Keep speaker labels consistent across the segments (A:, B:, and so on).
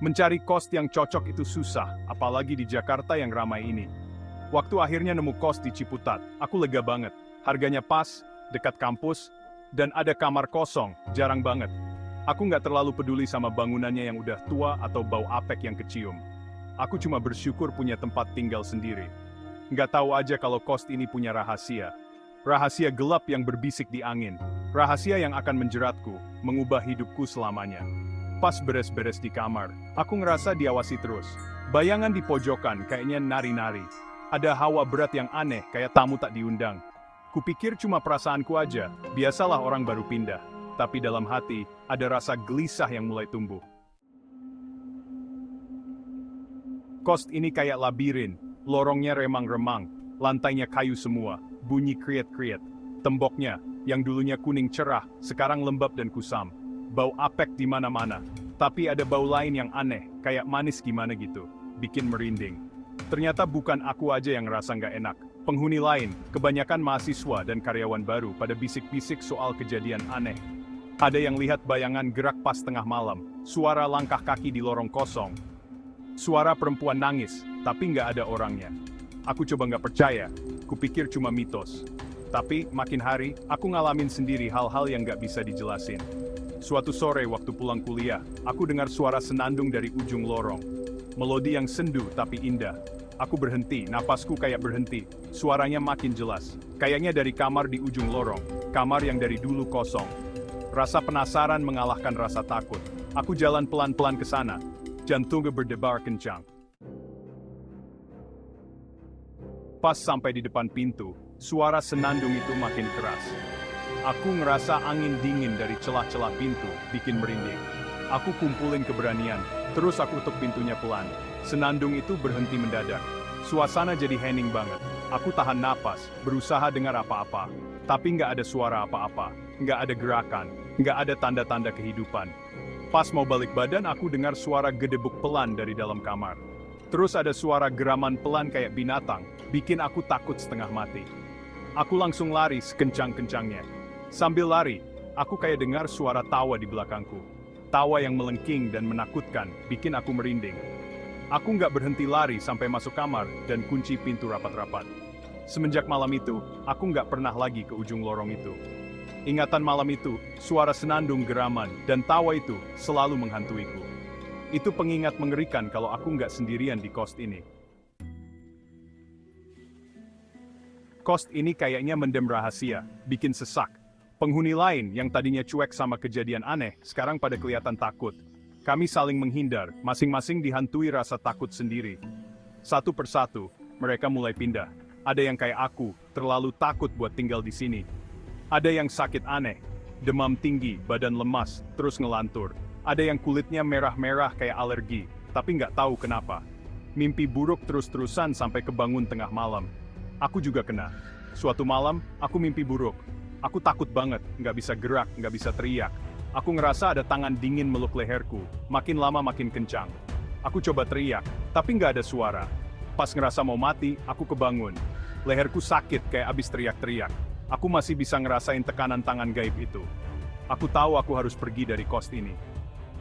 A: Mencari kos yang cocok itu susah, apalagi di Jakarta yang ramai ini. Waktu akhirnya nemu kos di Ciputat, aku lega banget. Harganya pas, dekat kampus, dan ada kamar kosong, jarang banget. Aku nggak terlalu peduli sama bangunannya yang udah tua atau bau apek yang kecium. Aku cuma bersyukur punya tempat tinggal sendiri. Nggak tahu aja kalau kos ini punya rahasia. Rahasia gelap yang berbisik di angin. Rahasia yang akan menjeratku, mengubah hidupku selamanya. Pas beres-beres di kamar, aku ngerasa diawasi terus. Bayangan di pojokan kayaknya nari-nari. Ada hawa berat yang aneh kayak tamu tak diundang. Kupikir cuma perasaanku aja, biasalah orang baru pindah. Tapi dalam hati, ada rasa gelisah yang mulai tumbuh. Kos ini kayak labirin, lorongnya remang-remang, lantainya kayu semua, bunyi kriet-kriet. Temboknya, yang dulunya kuning cerah, sekarang lembab dan kusam. Bau apek di mana-mana, tapi ada bau lain yang aneh, kayak manis gimana gitu, bikin merinding. Ternyata bukan aku aja yang ngerasa nggak enak. Penghuni lain, kebanyakan mahasiswa dan karyawan baru pada bisik-bisik soal kejadian aneh. Ada yang lihat bayangan gerak pas tengah malam, suara langkah kaki di lorong kosong. Suara perempuan nangis, tapi nggak ada orangnya. Aku coba nggak percaya, kupikir cuma mitos. Tapi, makin hari, aku ngalamin sendiri hal-hal yang nggak bisa dijelasin. Suatu sore waktu pulang kuliah, aku dengar suara senandung dari ujung lorong. Melodi yang sendu tapi indah. Aku berhenti, napasku kayak berhenti. Suaranya makin jelas. Kayaknya dari kamar di ujung lorong, kamar yang dari dulu kosong. Rasa penasaran mengalahkan rasa takut. Aku jalan pelan-pelan ke sana. Jantungku berdebar kencang. Pas sampai di depan pintu, suara senandung itu makin keras. Aku ngerasa angin dingin dari celah-celah pintu, bikin merinding. Aku kumpulin keberanian, terus aku tutup pintunya pelan. Senandung itu berhenti mendadak. Suasana jadi hening banget. Aku tahan napas, berusaha dengar apa-apa. Tapi nggak ada suara apa-apa, nggak ada gerakan, nggak ada tanda-tanda kehidupan. Pas mau balik badan, aku dengar suara gedebuk pelan dari dalam kamar. Terus ada suara geraman pelan kayak binatang, bikin aku takut setengah mati. Aku langsung lari sekencang-kencangnya. Sambil lari, aku kayak dengar suara tawa di belakangku. Tawa yang melengking dan menakutkan, bikin aku merinding. Aku nggak berhenti lari sampai masuk kamar dan kunci pintu rapat-rapat. Semenjak malam itu, aku nggak pernah lagi ke ujung lorong itu. Ingatan malam itu, suara senandung geraman, dan tawa itu selalu menghantuiku. Itu pengingat mengerikan kalau aku nggak sendirian di kos ini. Kos ini kayaknya mendem rahasia, bikin sesak. Penghuni lain yang tadinya cuek sama kejadian aneh, sekarang pada kelihatan takut. Kami saling menghindar, masing-masing dihantui rasa takut sendiri. Satu persatu, mereka mulai pindah. Ada yang kayak aku, terlalu takut buat tinggal di sini. Ada yang sakit aneh, demam tinggi, badan lemas, terus ngelantur. Ada yang kulitnya merah-merah kayak alergi, tapi nggak tahu kenapa. Mimpi buruk terus-terusan sampai kebangun tengah malam. Aku juga kena. Suatu malam, aku mimpi buruk. Aku takut banget, nggak bisa gerak, nggak bisa teriak. Aku ngerasa ada tangan dingin meluk leherku, makin lama makin kencang. Aku coba teriak, tapi nggak ada suara. Pas ngerasa mau mati, aku kebangun. Leherku sakit kayak abis teriak-teriak. Aku masih bisa ngerasain tekanan tangan gaib itu. Aku tahu aku harus pergi dari kos ini.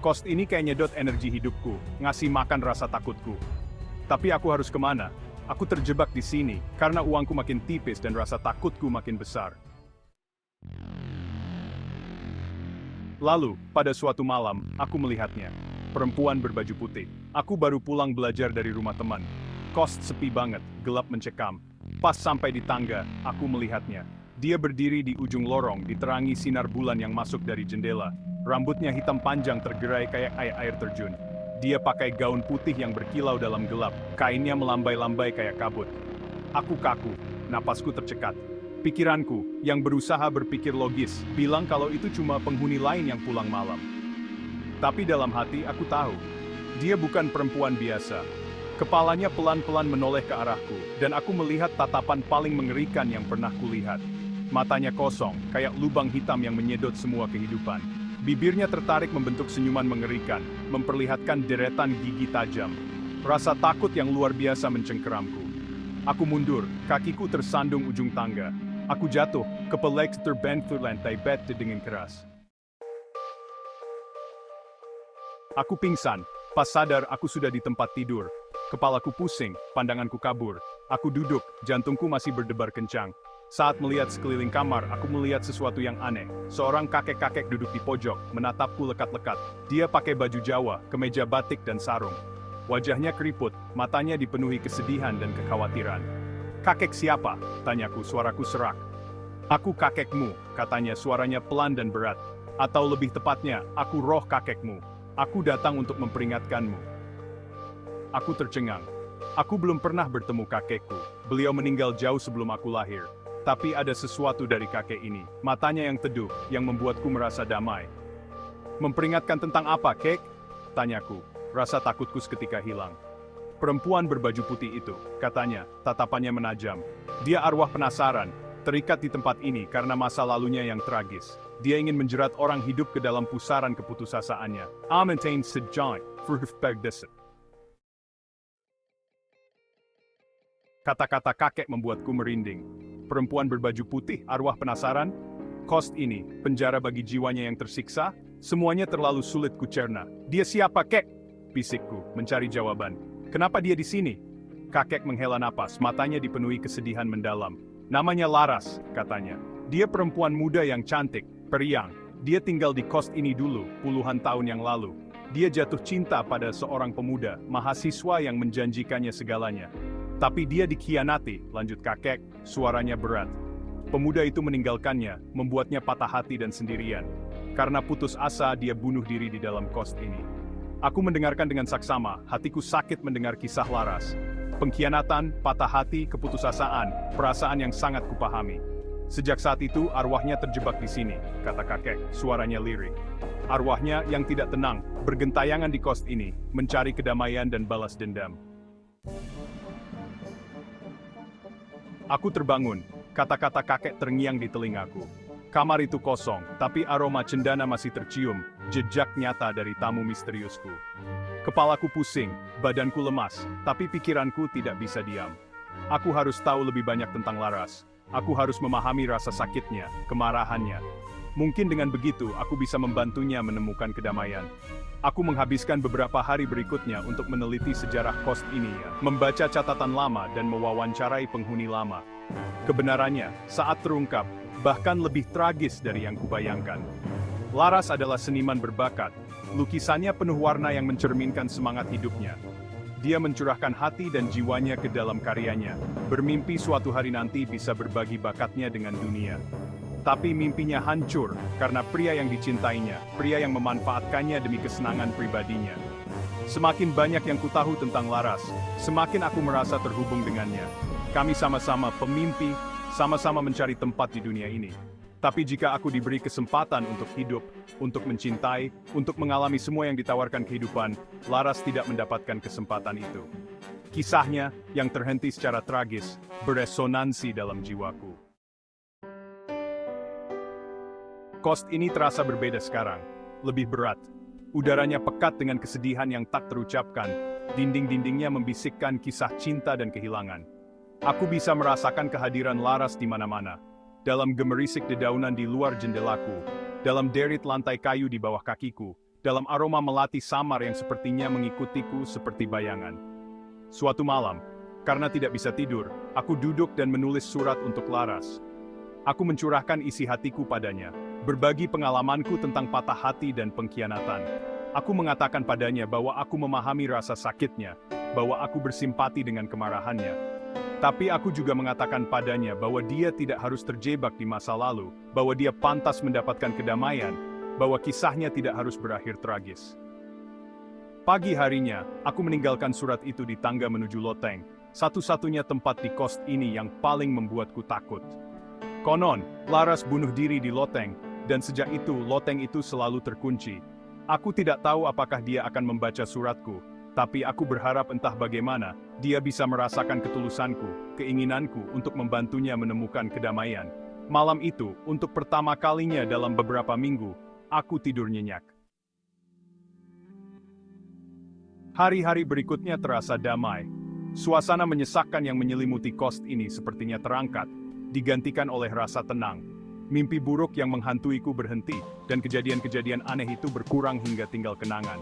A: Kos ini kayak nyedot energi hidupku, ngasih makan rasa takutku. Tapi aku harus kemana? Aku terjebak di sini, karena uangku makin tipis dan rasa takutku makin besar. Lalu, pada suatu malam, aku melihatnya. Perempuan berbaju putih. Aku baru pulang belajar dari rumah teman. Kos sepi banget, gelap mencekam. Pas sampai di tangga, aku melihatnya. Dia berdiri di ujung lorong, diterangi sinar bulan yang masuk dari jendela. Rambutnya hitam panjang tergerai kayak air terjun. Dia pakai gaun putih yang berkilau dalam gelap, kainnya melambai-lambai kayak kabut. Aku kaku, napasku tercekat. Pikiranku, yang berusaha berpikir logis, bilang kalau itu cuma penghuni lain yang pulang malam. Tapi dalam hati aku tahu, dia bukan perempuan biasa. Kepalanya pelan-pelan menoleh ke arahku, dan aku melihat tatapan paling mengerikan yang pernah kulihat. Matanya kosong, kayak lubang hitam yang menyedot semua kehidupan. Bibirnya tertarik membentuk senyuman mengerikan, memperlihatkan deretan gigi tajam. Rasa takut yang luar biasa mencengkeramku. Aku mundur, kakiku tersandung ujung tangga. Aku jatuh, kepalaku terbentur lantai bed dengan keras. Aku pingsan, Pas sadar, aku sudah di tempat tidur. Kepalaku pusing, pandanganku kabur. Aku duduk, jantungku masih berdebar kencang. Saat melihat sekeliling kamar, aku melihat sesuatu yang aneh. Seorang kakek-kakek duduk di pojok, menatapku lekat-lekat. Dia pakai baju Jawa, kemeja batik dan sarung. Wajahnya keriput, matanya dipenuhi kesedihan dan kekhawatiran. "Kakek siapa?" tanyaku, suaraku serak. "Aku kakekmu," katanya, suaranya pelan dan berat. "Atau lebih tepatnya, aku roh kakekmu. Aku datang untuk memperingatkanmu." Aku tercengang. Aku belum pernah bertemu kakekku. Beliau meninggal jauh sebelum aku lahir. Tapi ada sesuatu dari kakek ini, matanya yang teduh, yang membuatku merasa damai. "Memperingatkan tentang apa, kek?" tanyaku. Rasa takutku seketika hilang. "Perempuan berbaju putih itu," katanya, tatapannya menajam. "Dia arwah penasaran, terikat di tempat ini karena masa lalunya yang tragis. Dia ingin menjerat orang hidup ke dalam pusaran keputusasaannya. Amantain sejauh, verhefpegdeset." Kata-kata kakek membuatku merinding. Perempuan berbaju putih, arwah penasaran? Kos ini, penjara bagi jiwanya yang tersiksa? Semuanya terlalu sulit kucerna. "Dia siapa, kek?" bisikku, mencari jawaban. "Kenapa dia di sini?" Kakek menghela napas, matanya dipenuhi kesedihan mendalam. "Namanya Laras," katanya. "Dia perempuan muda yang cantik, periang. Dia tinggal di kos ini dulu, puluhan tahun yang lalu. Dia jatuh cinta pada seorang pemuda, mahasiswa yang menjanjikannya segalanya. Tapi dia dikhianati," lanjut kakek, suaranya berat. "Pemuda itu meninggalkannya, membuatnya patah hati dan sendirian. Karena putus asa, dia bunuh diri di dalam kos ini." Aku mendengarkan dengan saksama, hatiku sakit mendengar kisah Laras. Pengkhianatan, patah hati, keputusasaan, perasaan yang sangat kupahami. "Sejak saat itu, arwahnya terjebak di sini," kata kakek, suaranya lirik. "Arwahnya yang tidak tenang, bergentayangan di kos ini, mencari kedamaian dan balas dendam." Aku terbangun, kata-kata kakek terngiang di telingaku. Kamar itu kosong, tapi aroma cendana masih tercium, jejak nyata dari tamu misteriusku. Kepalaku pusing, badanku lemas, tapi pikiranku tidak bisa diam. Aku harus tahu lebih banyak tentang Laras. Aku harus memahami rasa sakitnya, kemarahannya. Mungkin dengan begitu, aku bisa membantunya menemukan kedamaian. Aku menghabiskan beberapa hari berikutnya untuk meneliti sejarah kos ini, membaca catatan lama dan mewawancarai penghuni lama. Kebenarannya, saat terungkap, bahkan lebih tragis dari yang kubayangkan. Laras adalah seniman berbakat. Lukisannya penuh warna yang mencerminkan semangat hidupnya. Dia mencurahkan hati dan jiwanya ke dalam karyanya, bermimpi suatu hari nanti bisa berbagi bakatnya dengan dunia. Tapi mimpinya hancur, karena pria yang dicintainya, pria yang memanfaatkannya demi kesenangan pribadinya. Semakin banyak yang kutahu tentang Laras, semakin aku merasa terhubung dengannya. Kami sama-sama pemimpi, sama-sama mencari tempat di dunia ini. Tapi jika aku diberi kesempatan untuk hidup, untuk mencintai, untuk mengalami semua yang ditawarkan kehidupan, Laras tidak mendapatkan kesempatan itu. Kisahnya, yang terhenti secara tragis, beresonansi dalam jiwaku. Kos ini terasa berbeda sekarang, lebih berat. Udaranya pekat dengan kesedihan yang tak terucapkan, dinding-dindingnya membisikkan kisah cinta dan kehilangan. Aku bisa merasakan kehadiran Laras di mana-mana, dalam gemerisik dedaunan di luar jendelaku, dalam derit lantai kayu di bawah kakiku, dalam aroma melati samar yang sepertinya mengikutiku seperti bayangan. Suatu malam, karena tidak bisa tidur, aku duduk dan menulis surat untuk Laras. Aku mencurahkan isi hatiku padanya, berbagi pengalamanku tentang patah hati dan pengkhianatan. Aku mengatakan padanya bahwa aku memahami rasa sakitnya, bahwa aku bersimpati dengan kemarahannya. Tapi aku juga mengatakan padanya bahwa dia tidak harus terjebak di masa lalu, bahwa dia pantas mendapatkan kedamaian, bahwa kisahnya tidak harus berakhir tragis. Pagi harinya, aku meninggalkan surat itu di tangga menuju loteng, satu-satunya tempat di kos ini yang paling membuatku takut. Konon, Laras bunuh diri di loteng, dan sejak itu loteng itu selalu terkunci. Aku tidak tahu apakah dia akan membaca suratku, tapi aku berharap entah bagaimana, dia bisa merasakan ketulusanku, keinginanku untuk membantunya menemukan kedamaian. Malam itu, untuk pertama kalinya dalam beberapa minggu, aku tidur nyenyak. Hari-hari berikutnya terasa damai. Suasana menyesakkan yang menyelimuti kos ini sepertinya terangkat, digantikan oleh rasa tenang. Mimpi buruk yang menghantuiku berhenti, dan kejadian-kejadian aneh itu berkurang hingga tinggal kenangan.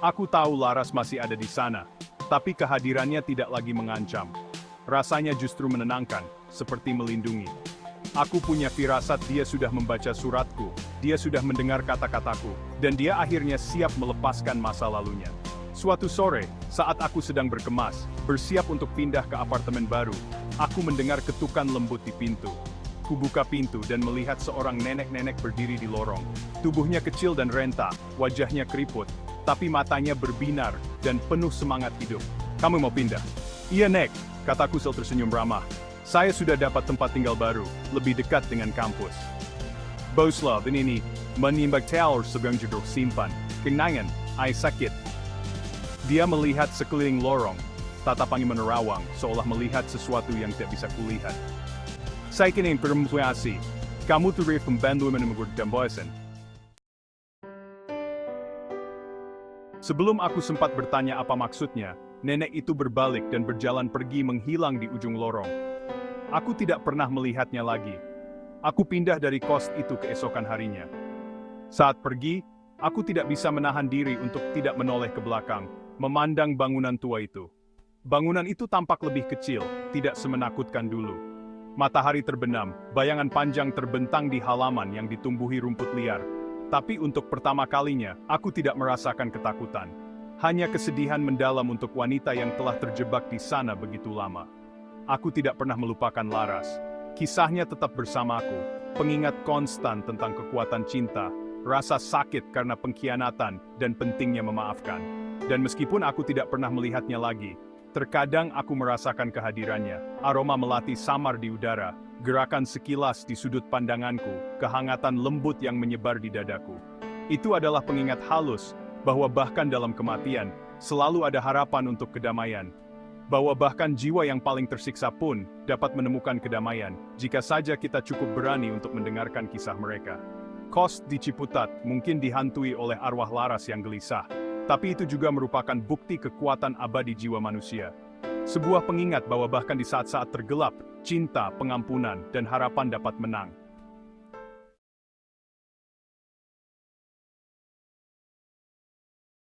A: Aku tahu Laras masih ada di sana, tapi kehadirannya tidak lagi mengancam. Rasanya justru menenangkan, seperti melindungi. Aku punya firasat dia sudah membaca suratku, dia sudah mendengar kata-kataku, dan dia akhirnya siap melepaskan masa lalunya. Suatu sore, saat aku sedang berkemas, bersiap untuk pindah ke apartemen baru, aku mendengar ketukan lembut di pintu. Kubuka pintu dan melihat seorang nenek-nenek berdiri di lorong. Tubuhnya kecil dan renta, wajahnya keriput, tapi matanya berbinar dan penuh semangat hidup. Kamu mau pindah? Iya, Nek, kataku sambil tersenyum ramah. Saya sudah dapat tempat tinggal baru, lebih dekat dengan kampus. Boslah, dan ini, menimbak tower segang jeduk simpan, kenangan, ay sakit. Dia melihat sekeliling lorong, tatapannya menerawang, seolah melihat sesuatu yang tidak bisa kulihat. Saya ingin berterima kamu turut membantu menunggu dambosan. Sebelum aku sempat bertanya apa maksudnya, nenek itu berbalik dan berjalan pergi menghilang di ujung lorong. Aku tidak pernah melihatnya lagi. Aku pindah dari kos itu keesokan harinya. Saat pergi, aku tidak bisa menahan diri untuk tidak menoleh ke belakang, memandang bangunan tua itu. Bangunan itu tampak lebih kecil, tidak semenakutkan dulu. Matahari terbenam, bayangan panjang terbentang di halaman yang ditumbuhi rumput liar. Tapi untuk pertama kalinya, aku tidak merasakan ketakutan. Hanya kesedihan mendalam untuk wanita yang telah terjebak di sana begitu lama. Aku tidak pernah melupakan Laras. Kisahnya tetap bersamaku, pengingat konstan tentang kekuatan cinta, rasa sakit karena pengkhianatan, dan pentingnya memaafkan. Dan meskipun aku tidak pernah melihatnya lagi, terkadang aku merasakan kehadirannya, aroma melati samar di udara, gerakan sekilas di sudut pandanganku, kehangatan lembut yang menyebar di dadaku. Itu adalah pengingat halus, bahwa bahkan dalam kematian, selalu ada harapan untuk kedamaian. Bahwa bahkan jiwa yang paling tersiksa pun, dapat menemukan kedamaian, jika saja kita cukup berani untuk mendengarkan kisah mereka. Kos di Ciputat mungkin dihantui oleh arwah Laras yang gelisah, tapi itu juga merupakan bukti kekuatan abadi jiwa manusia. Sebuah pengingat bahwa bahkan di saat-saat tergelap, cinta, pengampunan, dan harapan dapat menang.